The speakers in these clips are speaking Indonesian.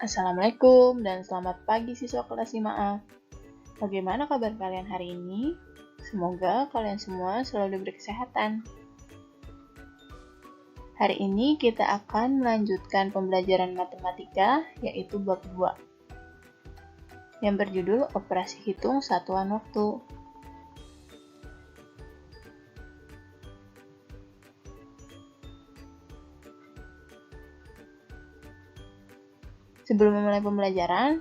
Assalamualaikum dan selamat pagi siswa kelas 5A. Bagaimana kabar kalian hari ini? Semoga kalian semua selalu diberi kesehatan. Hari ini kita akan melanjutkan pembelajaran matematika, yaitu bab 2, yang berjudul Operasi Hitung Satuan Waktu. Sebelum memulai pembelajaran,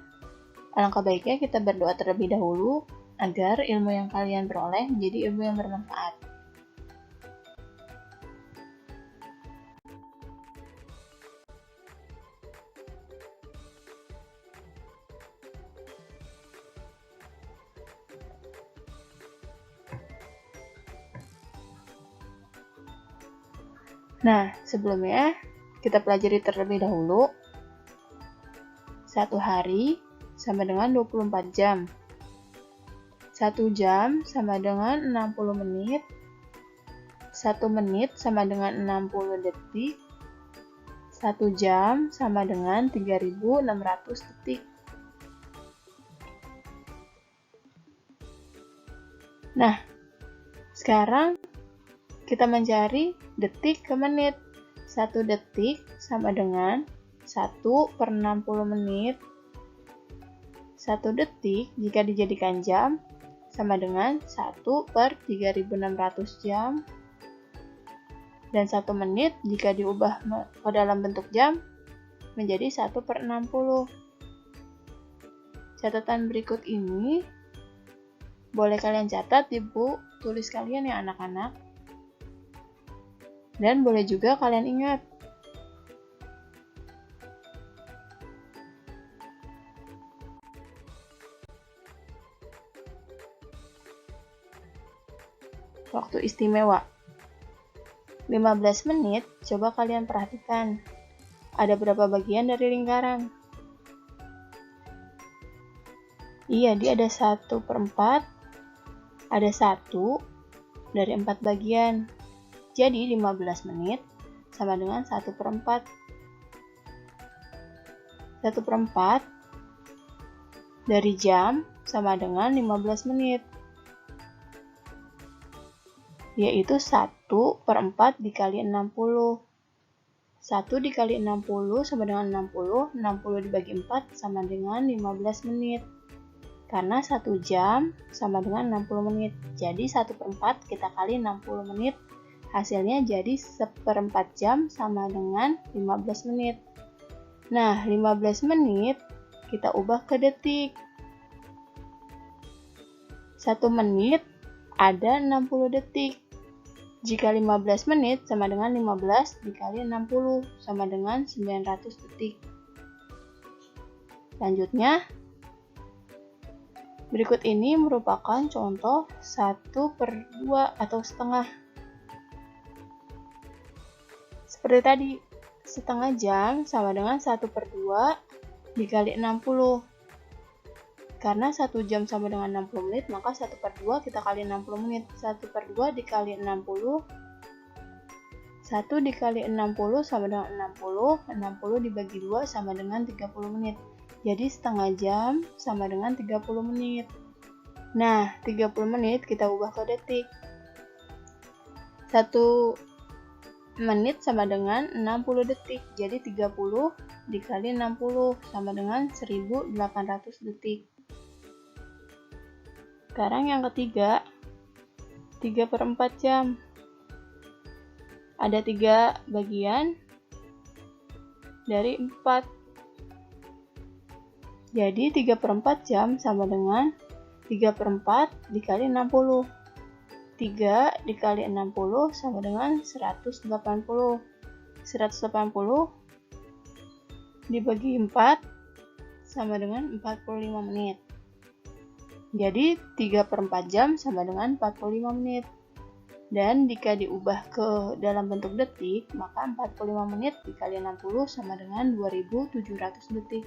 alangkah baiknya kita berdoa terlebih dahulu agar ilmu yang kalian peroleh menjadi ilmu yang bermanfaat. Nah, sebelumnya kita pelajari terlebih dahulu. 1 hari sama dengan 24 jam. 1 jam sama dengan 60 menit. 1 menit sama dengan 60 detik. 1 jam sama dengan 3.600 detik. Nah, sekarang kita mencari detik ke menit. 1 detik sama dengan 1/60 menit. 1 detik jika dijadikan jam sama dengan 1/3600 jam. Dan 1 menit jika diubah ke dalam bentuk jam menjadi 1/60. Catatan berikut ini boleh kalian catat di buku tulis kalian ya anak-anak. Dan boleh juga kalian ingat. Waktu istimewa 15 menit, coba kalian perhatikan ada berapa bagian dari lingkaran. Iya, dia ada 1/4, ada 1 dari 4 bagian. Jadi 15 menit sama dengan 1/4. 1/4 dari jam sama dengan 15 menit. Yaitu 1/4 dikali 60. 1 dikali 60 sama dengan 60. 60 dibagi 4 sama dengan 15 menit. Karena 1 jam sama dengan 60 menit. Jadi 1/4 kita kali 60 menit. Hasilnya jadi 1/4 jam sama dengan 15 menit. Nah, 15 menit kita ubah ke detik. 1 menit ada 60 detik. Jika 15 menit sama dengan 15 dikali 60 sama dengan 900 detik. Selanjutnya, berikut ini merupakan contoh 1/2 atau setengah. Seperti tadi, setengah jam sama dengan 1/2 dikali 60. Karena 1 jam sama dengan 60 menit, maka 1/2 kita kali 60 menit. 1/2 dikali 60. 1 dikali 60 sama dengan 60. 60 dibagi 2 sama dengan 30 menit. Jadi setengah jam sama dengan 30 menit. Nah, 30 menit kita ubah ke detik. 1 menit sama dengan 60 detik. Jadi 30 dikali 60 sama dengan 1800 detik. Sekarang yang ketiga, 3/4 jam. Ada 3 bagian dari 4. Jadi 3/4 jam sama dengan 3/4 dikali 60. 3 dikali 60 sama dengan 180. 180 dibagi 4 sama dengan 45 menit. Jadi 3/4 jam sama dengan 45 menit. Dan jika diubah ke dalam bentuk detik, maka 45 menit dikali 60 sama dengan 2700 detik.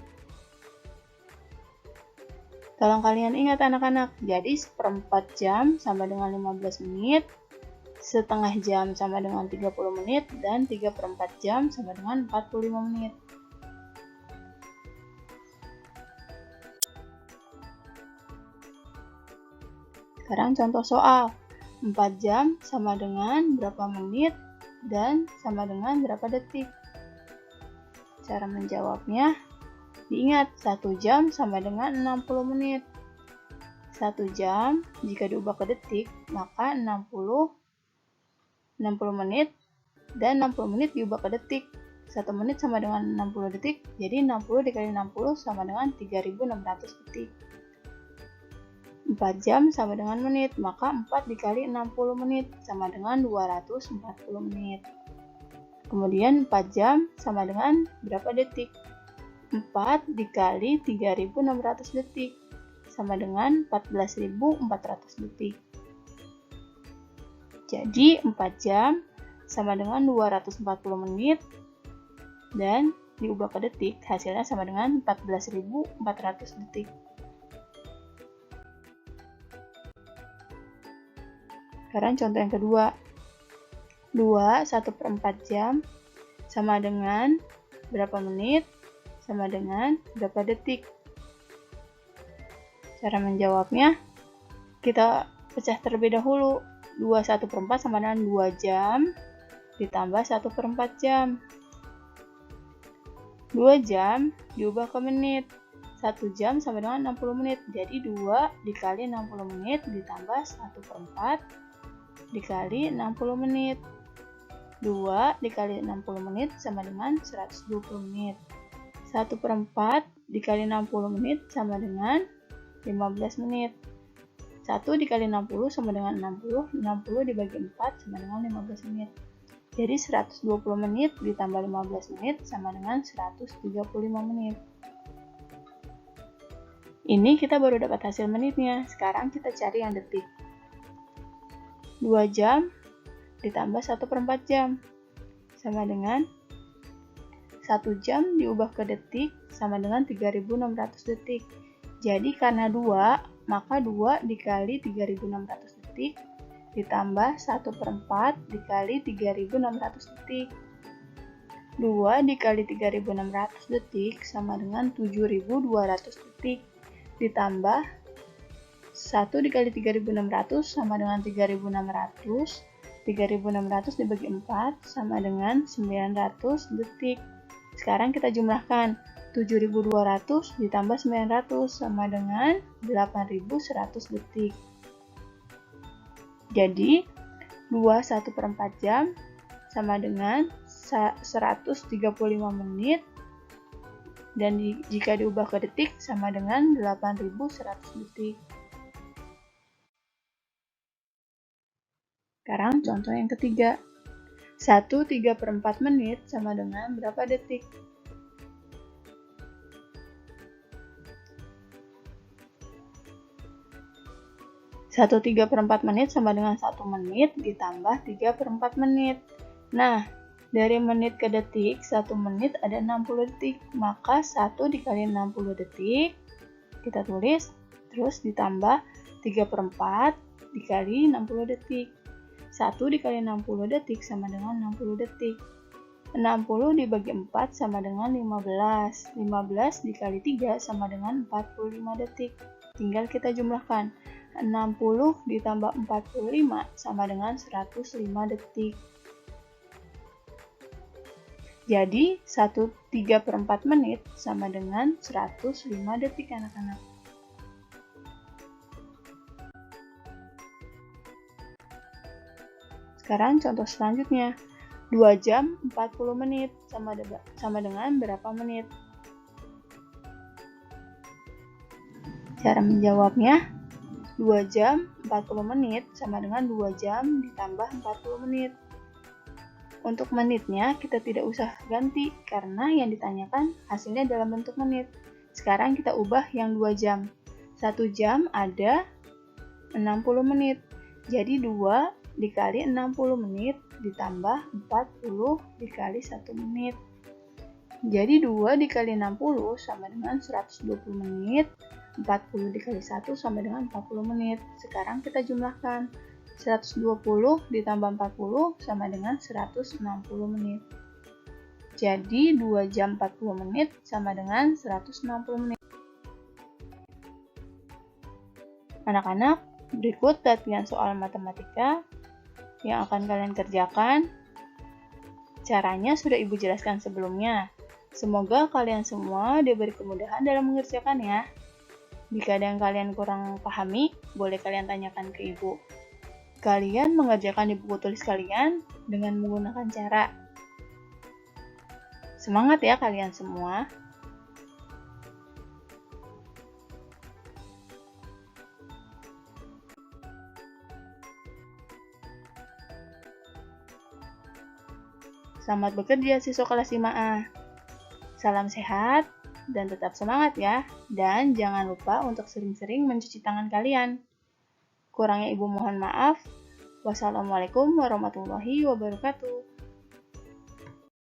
Tolong kalian ingat anak-anak, jadi 1/4 jam sama dengan 15 menit, setengah jam sama dengan 30 menit, dan 3/4 jam sama dengan 45 menit. Sekarang contoh soal. 4 jam sama dengan berapa menit dan sama dengan berapa detik? Cara menjawabnya, diingat 1 jam sama dengan 60 menit. 1 jam jika diubah ke detik, maka 60 menit dan 60 menit diubah ke detik. 1 menit sama dengan 60 detik, jadi 60 dikali 60 sama dengan 3600 detik. 4 jam sama dengan menit, maka 4 dikali 60 menit sama dengan 240 menit. Kemudian 4 jam sama dengan berapa detik? 4 dikali 3600 detik sama dengan 14.400 detik. Jadi 4 jam sama dengan 240 menit dan diubah ke detik, hasilnya sama dengan 14.400 detik. Sekarang contoh yang kedua. 2 1/4 jam sama dengan berapa menit sama dengan berapa detik? Cara menjawabnya, kita pecah terlebih dahulu. 2 1/4 sama dengan 2 jam ditambah 1/4 jam. 2 jam diubah ke menit. 1 jam sama dengan 60 menit. Jadi 2 dikali 60 menit ditambah 1/4 dikali 60 menit. 2 dikali 60 menit sama dengan 120 menit. 1/4 dikali 60 menit sama dengan 15 menit. 1 dikali 60 sama dengan 60. 60 dibagi 4 sama dengan 15 menit. Jadi 120 menit ditambah 15 menit sama dengan 135 menit. Ini kita baru dapat hasil menitnya. Sekarang kita cari yang detik. 2 jam ditambah 1/4 jam sama dengan 1 jam diubah ke detik sama dengan 3600 detik. Jadi karena 2, maka 2 dikali 3600 detik ditambah 1/4 dikali 3600 detik. 2 dikali 3600 detik sama dengan 7200 detik ditambah 1 dikali 3600 sama dengan 3600. 3600 dibagi 4 sama dengan 900 detik. Sekarang kita jumlahkan. 7200 ditambah 900 sama dengan 8100 detik. Jadi 2 1/4 jam sama dengan 135 menit dan jika diubah ke detik sama dengan 8100 detik. Sekarang contoh yang ketiga. 1 3/4 menit sama dengan berapa detik? Satu 3/4 menit sama dengan 1 menit ditambah 3/4 menit. Nah, dari menit ke detik, 1 menit ada 60 detik. Maka 1 dikali 60 detik, kita tulis, terus ditambah 3/4 dikali 60 detik. 1 dikali 60 detik sama dengan 60 detik. 60 dibagi 4 sama dengan 15. 15 dikali 3 sama dengan 45 detik. Tinggal kita jumlahkan. 60 ditambah 45 sama dengan 105 detik. Jadi 1 3/4 menit sama dengan 105 detik anak-anak. Sekarang contoh selanjutnya. 2 jam 40 menit sama dengan berapa menit? Cara menjawabnya, 2 jam 40 menit sama dengan 2 jam ditambah 40 menit. Untuk menitnya kita tidak usah ganti karena yang ditanyakan hasilnya dalam bentuk menit. Sekarang kita ubah yang 2 jam. 1 jam ada 60 menit. Jadi 2 dikali 60 menit ditambah 40 dikali 1 menit. Jadi 2 dikali 60 sama dengan 120 menit. 40 dikali 1 sama dengan 40 menit. Sekarang kita jumlahkan. 120 ditambah 40 sama dengan 160 menit. Jadi 2 jam 40 menit sama dengan 160 menit. Anak-anak, Berikut latihan soal matematika yang akan kalian kerjakan. Caranya sudah Ibu jelaskan sebelumnya. Semoga kalian semua diberi kemudahan dalam mengerjakan ya. Jika ada yang kalian kurang pahami, boleh kalian tanyakan ke Ibu. Kalian mengerjakan di buku tulis kalian dengan menggunakan cara. Semangat ya kalian semua. Selamat bekerja siswa kelas 5A. Salam sehat dan tetap semangat ya. Dan jangan lupa untuk sering-sering mencuci tangan kalian. Kurangnya Ibu mohon maaf. Wassalamualaikum warahmatullahi wabarakatuh.